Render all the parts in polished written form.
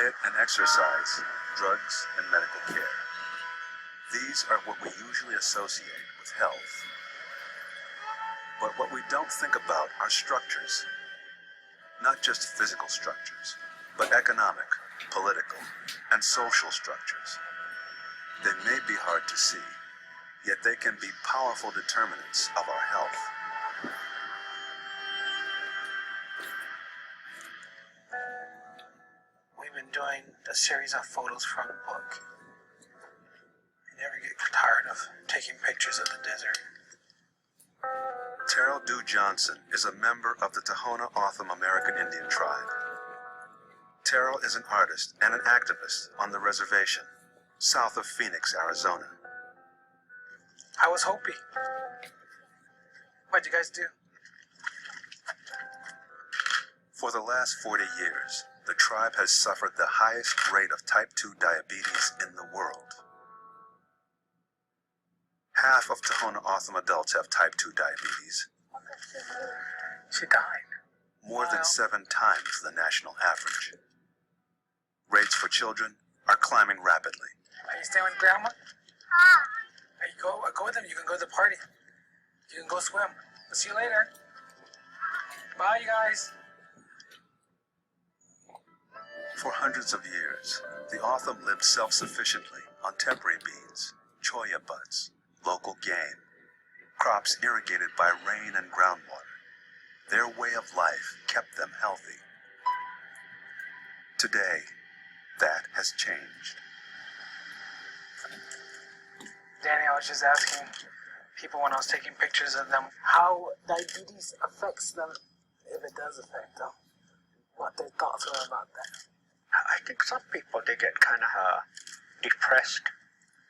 Diet and exercise, drugs and medical care. These are what we usually associate with health. But what we don't think about are structures. Not just physical structures, but economic, political, and social structures. They may be hard to see, yet they can be powerful determinants of our health. We've been doing a series of photos from the book. I never get tired of taking pictures of the desert. Terrell Dew Johnson is a member of the Tohono O'odham American Indian tribe. Terrell is an artist and an activist on the reservation, south of Phoenix, Arizona. How was Hopi? What'd you guys do? For the last 40 years, the tribe has suffered the highest rate of type 2 diabetes in the world. Half of Tohono O'odham adults have type 2 diabetes. She died. More than 7 times the national average. Rates for children are climbing rapidly. Are you staying with Grandma? Go with them. You can go to the party. You can go swim. We'll see you later. Bye, you guys. For hundreds of years, the O'odham lived self-sufficiently on tepary beans, cholla buds, local game, crops irrigated by rain and groundwater. Their way of life kept them healthy. Today, that has changed. Danny, I was just asking people when I was taking pictures of them how diabetes affects them, if it does affect them, what their thoughts are about that. I think some people, they get kind of depressed.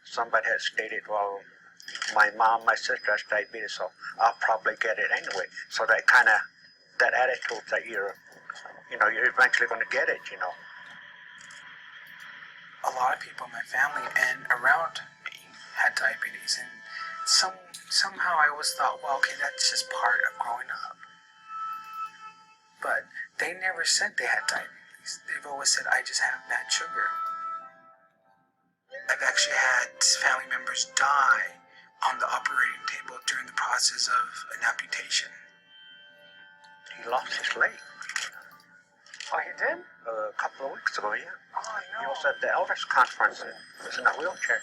Somebody has stated, well, my mom, my sister has diabetes, so I'll probably get it anyway. So that kind of, that attitude that you're eventually going to get it, you know. A lot of people in my family and around me had diabetes, and somehow I always thought, well, okay, that's just part of growing up. But they never said they had diabetes. They've always said, I just have bad sugar. I've actually had family members die on the operating table during the process of an amputation. He lost his leg. Oh, he did? A couple of weeks ago, yeah. Oh, He no. was at the elders conference and was in a wheelchair.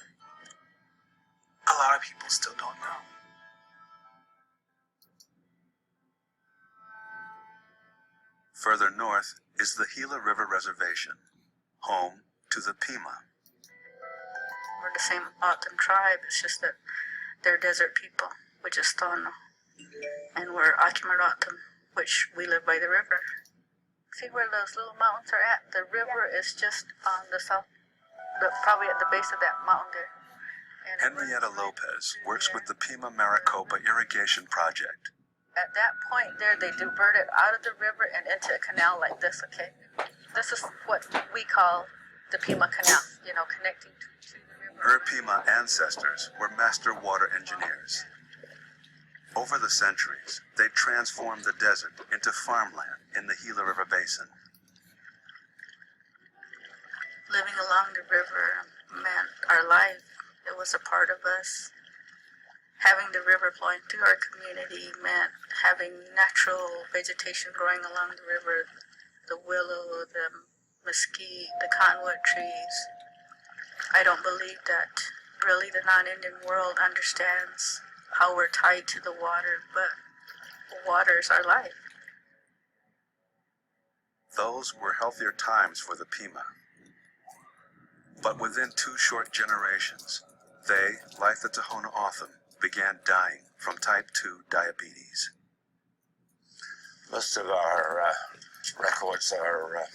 A lot of people still don't know. Further north is the Gila River Reservation, home to the Pima. We're the same O'odham tribe, it's just that they're desert people, which is Tohono. And we're Akimar O'odham, which we live by the river. See where those little mountains are at? The river is just on the south, probably at the base of that mountain there. And Henrietta Lopez works with the Pima Maricopa Irrigation Project. at that point there, they diverted out of the river and into a canal like this, okay? This is what we call the Pima Canal, connecting to the river. Her Pima ancestors were master water engineers. Over the centuries, they transformed the desert into farmland in the Gila River Basin. Living along the river meant our life. It was a part of us. Having the river flowing through our community meant having natural vegetation growing along the river, the willow, the mesquite, the cottonwood trees. I don't believe that really the non-Indian world understands how we're tied to the water, but water is our life. Those were healthier times for the Pima. But within 2 short generations, they, like the Tohono O'odham, began dying from type 2 diabetes. Most of our records are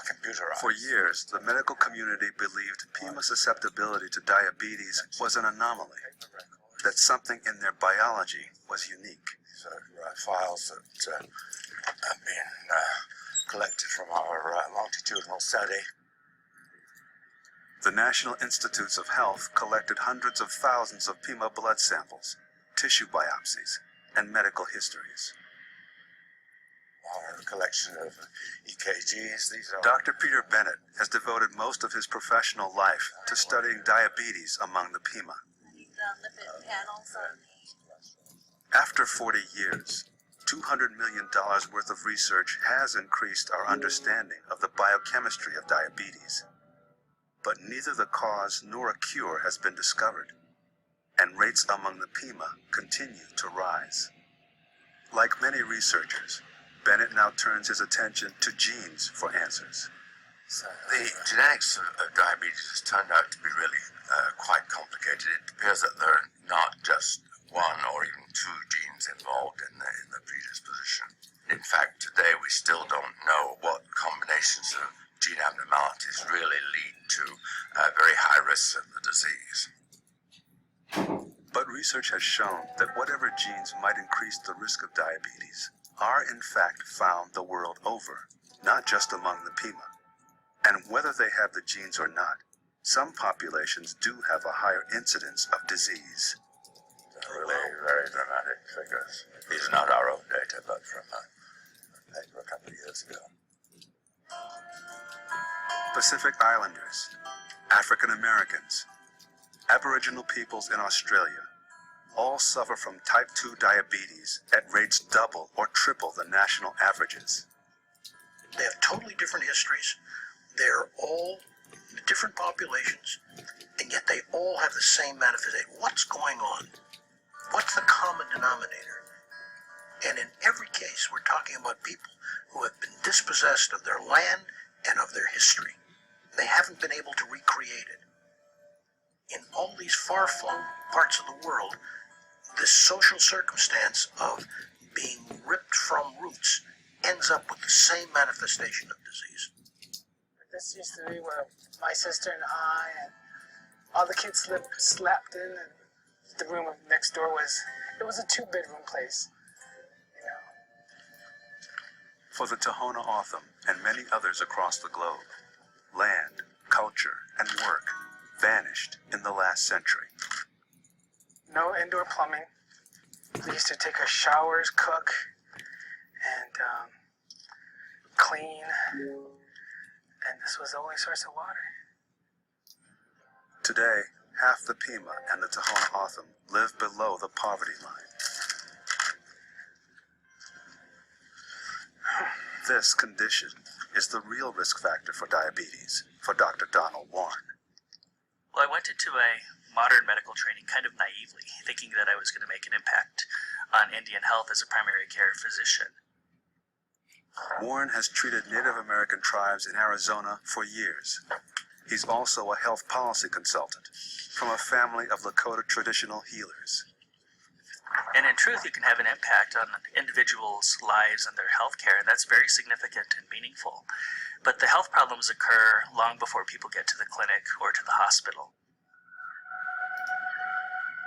computerized. For years, the medical community believed Pima susceptibility to diabetes was an anomaly, that something in their biology was unique. These are files that have been collected from our longitudinal study. The National Institutes of Health collected hundreds of thousands of Pima blood samples, tissue biopsies, and medical histories. our collection of EKGs. These are Dr. Peter Bennett has devoted most of his professional life to studying diabetes among the Pima. The lipid panels on After 40 years, $200 million worth of research has increased our understanding of the biochemistry of diabetes. But neither the cause nor a cure has been discovered, and rates among the Pima continue to rise. Like many researchers, Bennett now turns his attention to genes for answers. the genetics of diabetes has turned out to be really quite complicated. It appears that there are not just one or even two genes involved in the predisposition. In fact, today we still don't know what combinations of gene abnormalities really lead to very high risks of the disease. But research has shown that whatever genes might increase the risk of diabetes are in fact found the world over, not just among the Pima. And whether they have the genes or not, some populations do have a higher incidence of disease. Really very dramatic figures. These are not our own data, but from a paper a couple of years ago. Pacific Islanders, African Americans, Aboriginal peoples in Australia all suffer from type 2 diabetes at rates double or triple the national averages. They have totally different histories. They're all different populations, and yet they all have the same manifestation. What's going on? What's the common denominator? And in every case, we're talking about people who have been dispossessed of their land and of their history. They haven't been able to recreate it. In all these far-flung parts of the world, this social circumstance of being ripped from roots ends up with the same manifestation of disease. This used to be where my sister and I and all the kids slept in, and the room next door it was a 2-bedroom place. You know. For the Tohono O'odham and many others across the globe, land, culture, and work vanished in the last century. No indoor plumbing. We used to take our showers, cook, and clean. And this was the only source of water. Today, half the Pima and the Tohono O'odham live below the poverty line. This condition is the real risk factor for diabetes, for Dr. Donald Warren. Well, I went into a modern medical training kind of naively, thinking that I was going to make an impact on Indian health as a primary care physician. Warren has treated Native American tribes in Arizona for years. He's also a health policy consultant from a family of Lakota traditional healers. And in truth, you can have an impact on individuals' lives and their health care, and that's very significant and meaningful. But the health problems occur long before people get to the clinic or to the hospital.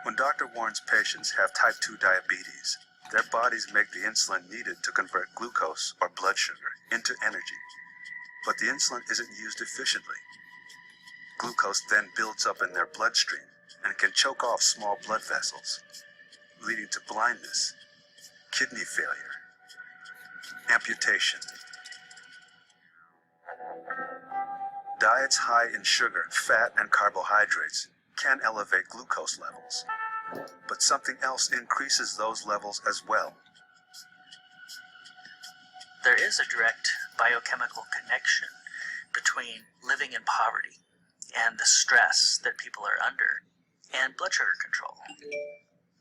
When Dr. Warren's patients have type 2 diabetes, their bodies make the insulin needed to convert glucose or blood sugar into energy. But the insulin isn't used efficiently. Glucose then builds up in their bloodstream and can choke off small blood vessels, leading to blindness, kidney failure, amputation. Diets high in sugar, fat, and carbohydrates can elevate glucose levels, but something else increases those levels as well. There is a direct biochemical connection between living in poverty and the stress that people are under and blood sugar control.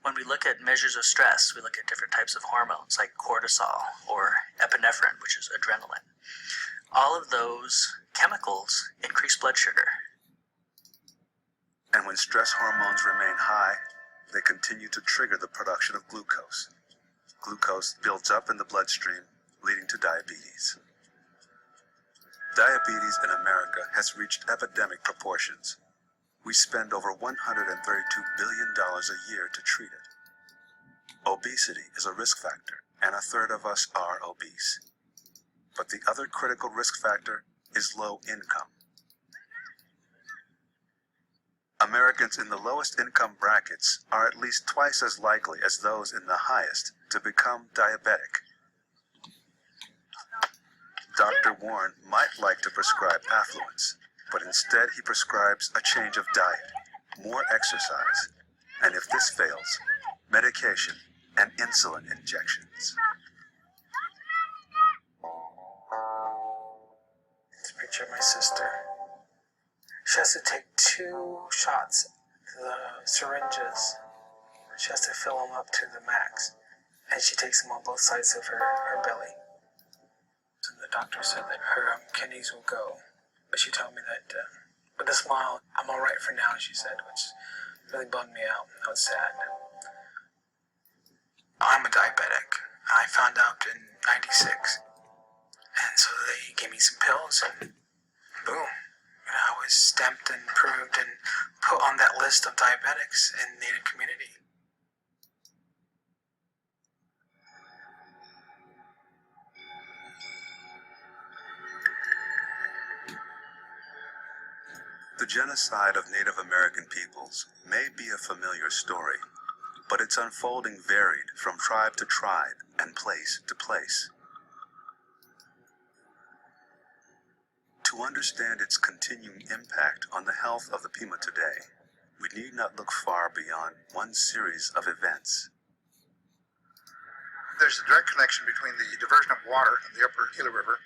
When we look at measures of stress, we look at different types of hormones like cortisol or epinephrine, which is adrenaline. All of those chemicals increase blood sugar. And when stress hormones remain high, they continue to trigger the production of glucose. Glucose builds up in the bloodstream, leading to diabetes. Diabetes in America has reached epidemic proportions. We spend over $132 billion a year to treat it. Obesity is a risk factor, and a third of us are obese. But the other critical risk factor is low income. Americans in the lowest income brackets are at least twice as likely as those in the highest to become diabetic. Dr. Warren might like to prescribe affluence, but instead he prescribes a change of diet, more exercise, and if this fails, medication and insulin injections. It's a picture of my sister. She has to take 2 shots, the syringes. She has to fill them up to the max, and she takes them on both sides of her belly. So the doctor said that her kidneys will go, but she told me that with a smile, I'm all right for now, she said, which really bummed me out. I was sad. I'm a diabetic. I found out in '96, and so they gave me some pills, and boom. I was stamped and approved and put on that list of diabetics in the Native community. The genocide of Native American peoples may be a familiar story, but its unfolding varied from tribe to tribe and place to place. To understand its continuing impact on the health of the Pima today, we need not look far beyond one series of events. There's a direct connection between the diversion of water in the upper Gila River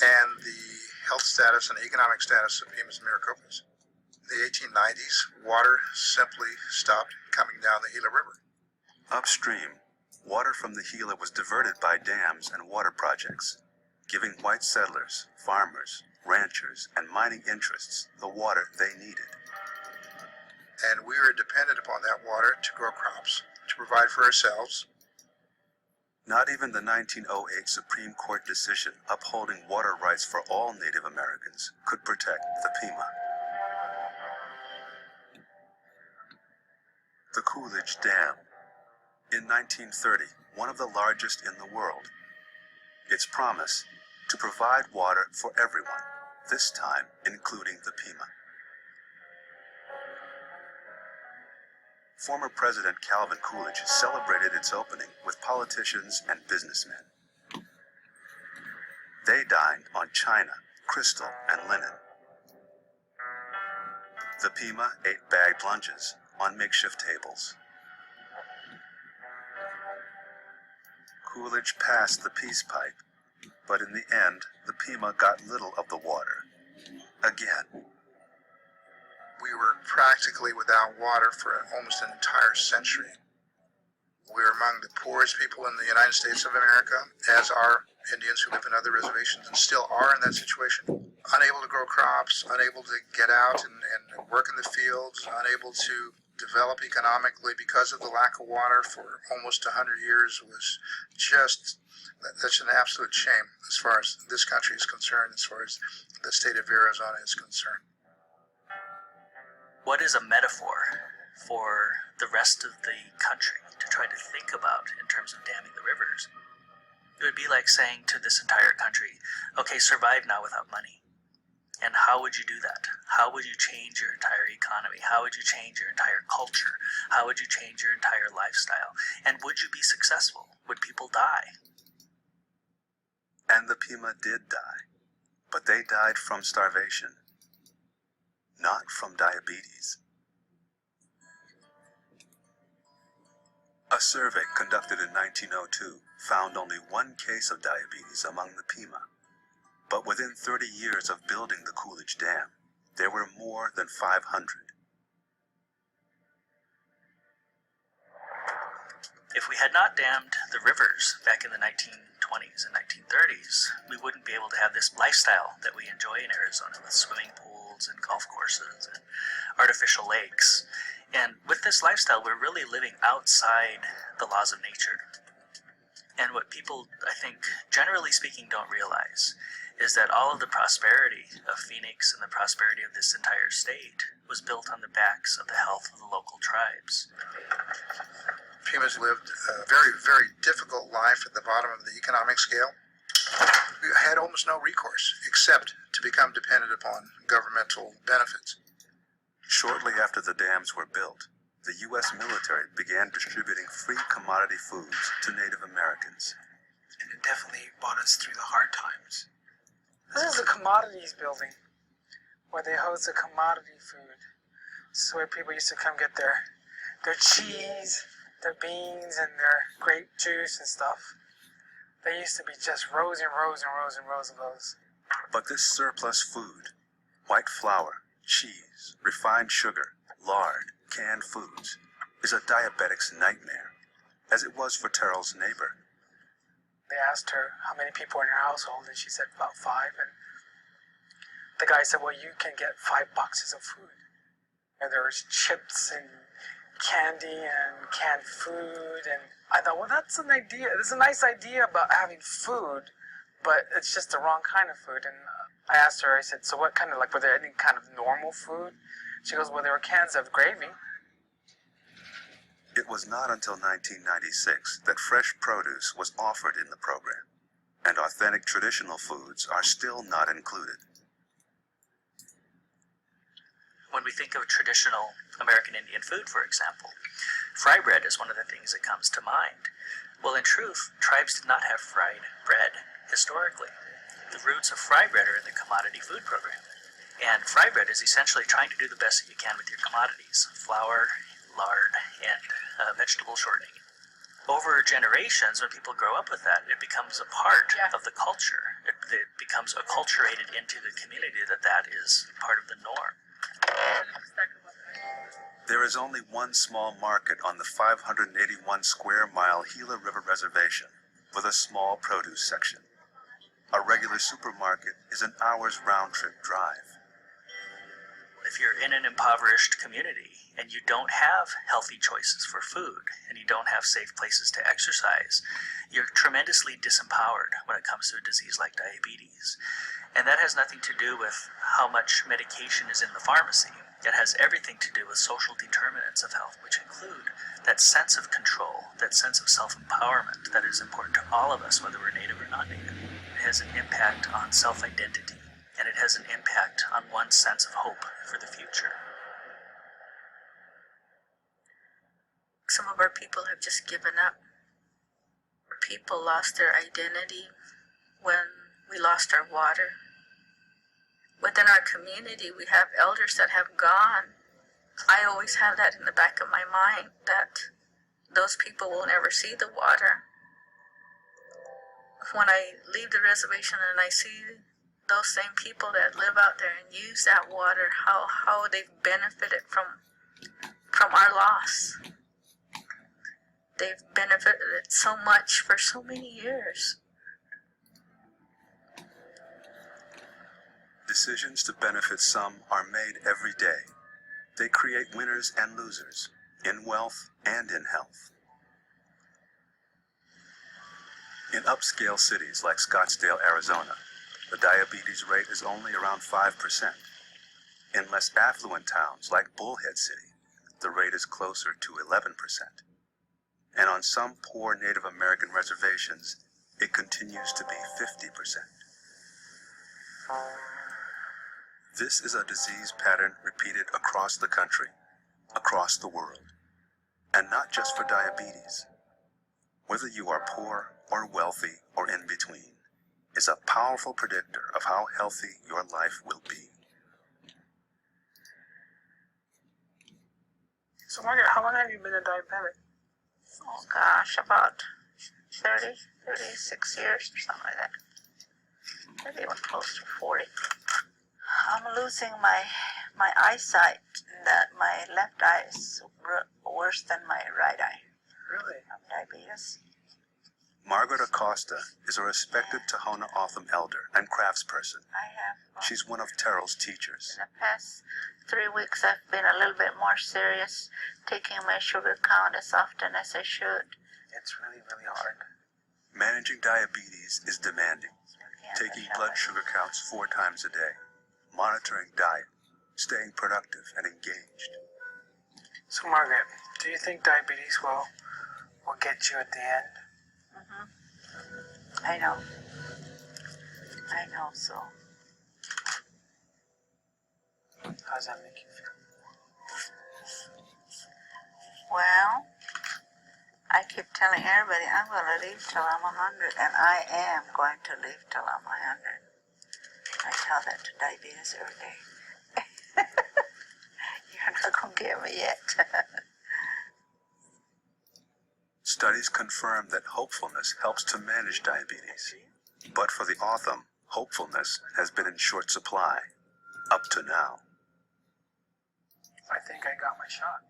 and the health status and economic status of Pimas and Maricopas. In the 1890s, water simply stopped coming down the Gila River. Upstream, water from the Gila was diverted by dams and water projects, giving white settlers, farmers, ranchers, and mining interests the water they needed. And we were dependent upon that water to grow crops, to provide for ourselves. Not even the 1908 Supreme Court decision upholding water rights for all Native Americans could protect the Pima. The Coolidge Dam. In 1930, one of the largest in the world. Its promise to provide water for everyone, this time including the Pima. Former President Calvin Coolidge celebrated its opening with politicians and businessmen. They dined on china, crystal, and linen. The Pima ate bagged lunches on makeshift tables. Coolidge passed the peace pipe, but in the end, the Pima got little of the water. Again. We were practically without water for almost an entire century. We were among the poorest people in the United States of America, as are Indians who live in other reservations and still are in that situation. Unable to grow crops, unable to get out and work in the fields, unable to develop economically because of the lack of water for almost 100 years was just, that's an absolute shame as far as this country is concerned, as far as the state of Arizona is concerned. What is a metaphor for the rest of the country to try to think about in terms of damming the rivers? It would be like saying to this entire country, okay, survive now without money. And how would you do that? How would you change your entire economy? How would you change your entire culture? How would you change your entire lifestyle? And would you be successful? Would people die? And the Pima did die, but they died from starvation, not from diabetes. A survey conducted in 1902 found only one case of diabetes among the Pima. But within 30 years of building the Coolidge Dam, there were more than 500. If we had not dammed the rivers back in the 1920s and 1930s, we wouldn't be able to have this lifestyle that we enjoy in Arizona with swimming pools and golf courses and artificial lakes. And with this lifestyle, we're really living outside the laws of nature. And what people, I think, generally speaking, don't realize is that all of the prosperity of Phoenix and the prosperity of this entire state was built on the backs of the health of the local tribes. Pimas lived a very, very difficult life at the bottom of the economic scale. We had almost no recourse except to become dependent upon governmental benefits. Shortly after the dams were built, the U.S. military began distributing free commodity foods to Native Americans. And it definitely brought us through the hard times. This is the commodities building where they host the commodity food. This is where people used to come get their cheese, their beans, and their grape juice and stuff. There used to be just rows and rows and rows and rows of those. But this surplus food, white flour, cheese, refined sugar, lard, canned foods, is a diabetic's nightmare, as it was for Terrell's neighbor. They asked her how many people in her household, and she said about 5. And the guy said, well, you can get 5 boxes of food. And there was chips and candy and canned food. And I thought, well, that's an idea. It's a nice idea about having food, but it's just the wrong kind of food. And I asked her, I said, so what kind of, like, were there any kind of normal food? She goes, well, there were cans of gravy. It was not until 1996 that fresh produce was offered in the program, and authentic traditional foods are still not included. When we think of traditional American Indian food, for example, fry bread is one of the things that comes to mind. Well, in truth, tribes did not have fried bread historically. The roots of fry bread are in the commodity food program. And fry bread is essentially trying to do the best that you can with your commodities: flour, lard, and vegetable shortening. Over generations, when people grow up with that, it becomes a part of the culture. It becomes acculturated into the community that is part of the norm. There is only one small market on the 581 square mile Gila River Reservation with a small produce section. A regular supermarket is an hour's round-trip drive. If you're in an impoverished community and you don't have healthy choices for food and you don't have safe places to exercise, you're tremendously disempowered when it comes to a disease like diabetes. And that has nothing to do with how much medication is in the pharmacy. It has everything to do with social determinants of health, which include that sense of control, that sense of self-empowerment that is important to all of us, whether we're Native or not Native. It has an impact on self-identity, and it has an impact on one's sense of hope for the future. Some of our people have just given up. People lost their identity when we lost our water. Within our community, we have elders that have gone. I always have that in the back of my mind, that those people will never see the water. When I leave the reservation and I see those same people that live out there and use that water, how they've benefited from our loss. They've benefited so much for so many years. Decisions to benefit some are made every day. They create winners and losers, in wealth and in health. In upscale cities like Scottsdale, Arizona, the diabetes rate is only around 5%. In less affluent towns like Bullhead City, the rate is closer to 11%. And on some poor Native American reservations, it continues to be 50%. This is a disease pattern repeated across the country, across the world, and not just for diabetes. Whether you are poor or wealthy or in between, is a powerful predictor of how healthy your life will be. So Margaret, how long have you been a diabetic? Oh gosh, about 36 years or something like that. Maybe even close to 40. I'm losing my eyesight. That my left eye is worse than my right eye. Really? From diabetes. Margaret Acosta is a respected Tohono O'odham elder and craftsperson. I have. She's one of Terrell's teachers. In the past 3 weeks, I've been a little bit more serious, taking my sugar count as often as I should. It's really, really hard. Managing diabetes is demanding. Taking blood sugar counts 4 times a day, monitoring diet, staying productive and engaged. So Margaret, do you think diabetes will get you at the end? I know. So How does that make you feel? well, I keep telling everybody I'm going to live till I'm 100, and I am going to live till I'm 100. I tell that to diabetes every day. You're not gonna get me yet. Studies confirm that hopefulness helps to manage diabetes. But for the autumn, hopefulness has been in short supply, up to now. I think I got my shot.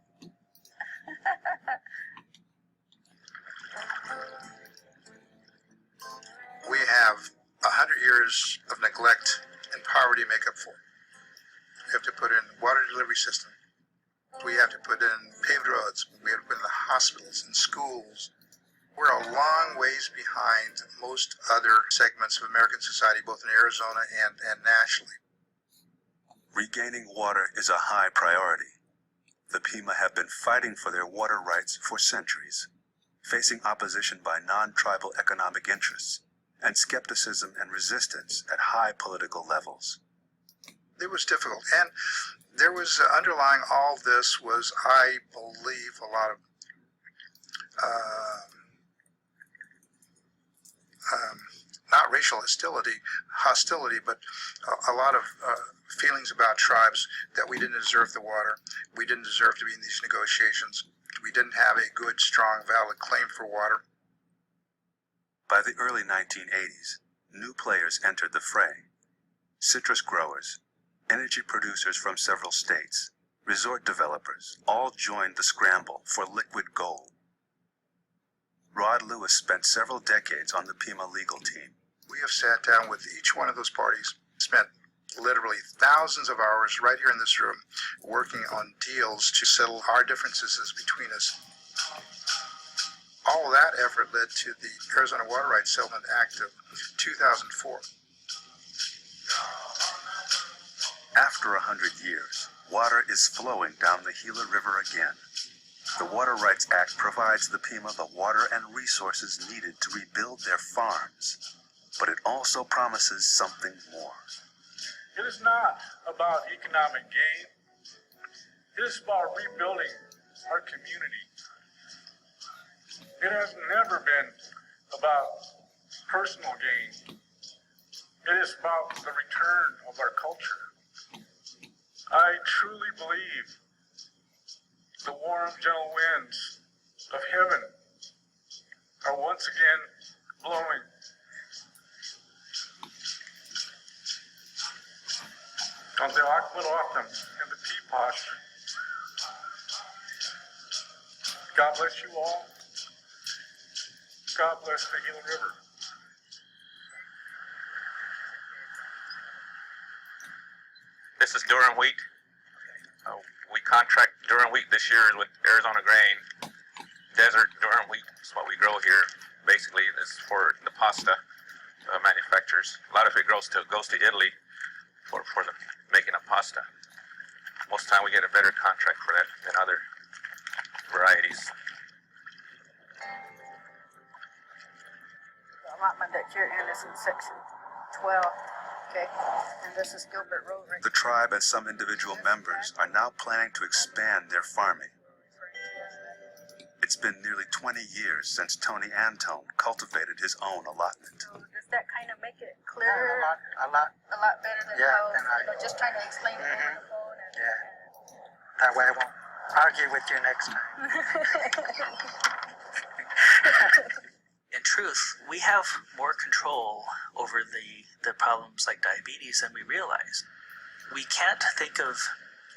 We have 100 years of neglect and poverty to make up for. We have to put in water delivery system. We have to put in paved roads. We have to put in the hospitals and schools. We're a long ways behind most other segments of American society, both in Arizona and nationally. Regaining water is a high priority. The Pima have been fighting for their water rights for centuries, facing opposition by non-tribal economic interests and skepticism and resistance at high political levels. It was difficult. And there was underlying all this was, I believe, a lot of not racial hostility, but a lot of feelings about tribes that we didn't deserve the water. We didn't deserve to be in these negotiations. We didn't have a good, strong, valid claim for water. By the early 1980s, new players entered the fray. Citrus growers, energy producers from several states, resort developers, all joined the scramble for liquid gold. Rod Lewis spent several decades on the Pima legal team. We have sat down with each one of those parties, spent literally thousands of hours right here in this room working on deals to settle our differences between us. All of that effort led to the Arizona Water Rights Settlement Act of 2004. After 100 years, water is flowing down the Gila River again. The Water Rights Act provides the Pima the water and resources needed to rebuild their farms, but it also promises something more. It is not about economic gain. It is about rebuilding our community. It has never been about personal gain. It is about the return of our culture. I truly believe the warm, gentle winds of heaven are once again blowing. On the Aqualotum and the Peapod. God bless you all. God bless the Gila River. This is durum wheat. We contract durum wheat this year with Arizona Grain. Desert durum wheat is what we grow here. Basically, it's for the pasta manufacturers. A lot of it goes to Italy for the making of pasta. Most of the time we get a better contract for that than other varieties. The allotment that you're in is in section 12, okay? And this is Gilbert Road right The tribe and some individual members are now planning to expand their farming. It's been nearly 20 years since Tony Antone cultivated his own allotment. So does that kind of make it clearer? A lot. A lot better than Yeah, how, and I- you know, just trying to explain it on the phone. And, Yeah. That way I won't argue with you next time. In truth, we have more control over the problems like diabetes than we realize. We can't think of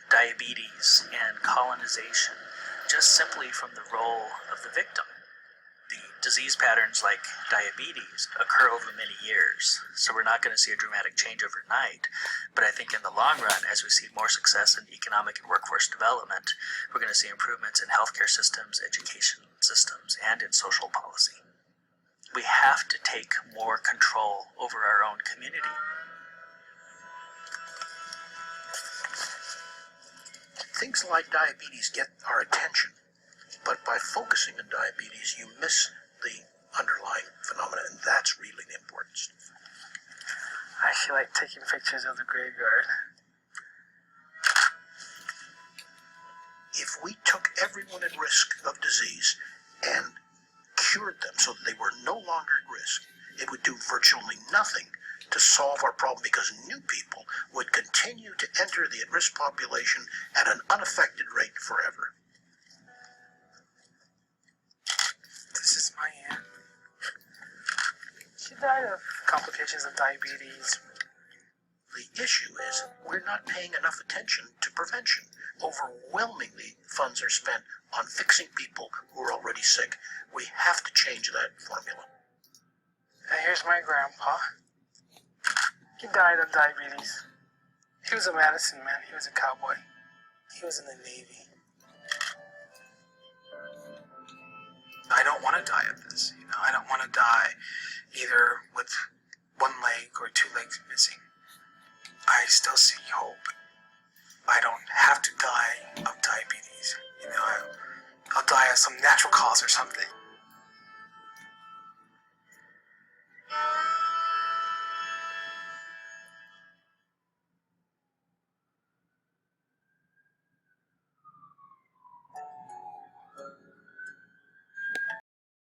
diabetes and colonization just simply from the role of the victim. The disease patterns like diabetes occur over many years, so we're not going to see a dramatic change overnight. But I think in the long run, as we see more success in economic and workforce development, we're going to see improvements in healthcare systems, education systems, and in social policy. We have to take more control over our own community. Things like diabetes get our attention, but by focusing on diabetes, you miss the underlying phenomena, and that's really the importance. I feel like taking pictures of the graveyard. If we took everyone at risk of disease and cured them so that they were no longer at risk, it would do virtually nothing to solve our problem because new people would continue to enter the at-risk population at an unaffected rate forever. This is my aunt. She died of complications of diabetes. The issue is we're not paying enough attention to prevention. Overwhelmingly, funds are spent on fixing people who are already sick. We have to change that formula. And here's my grandpa. He died of diabetes. He was a medicine man. He was a cowboy. He was in the Navy. I don't want to die of this. I don't want to die either with one leg or two legs missing. I still see hope. I don't have to die of diabetes. I'll die of some natural cause or something.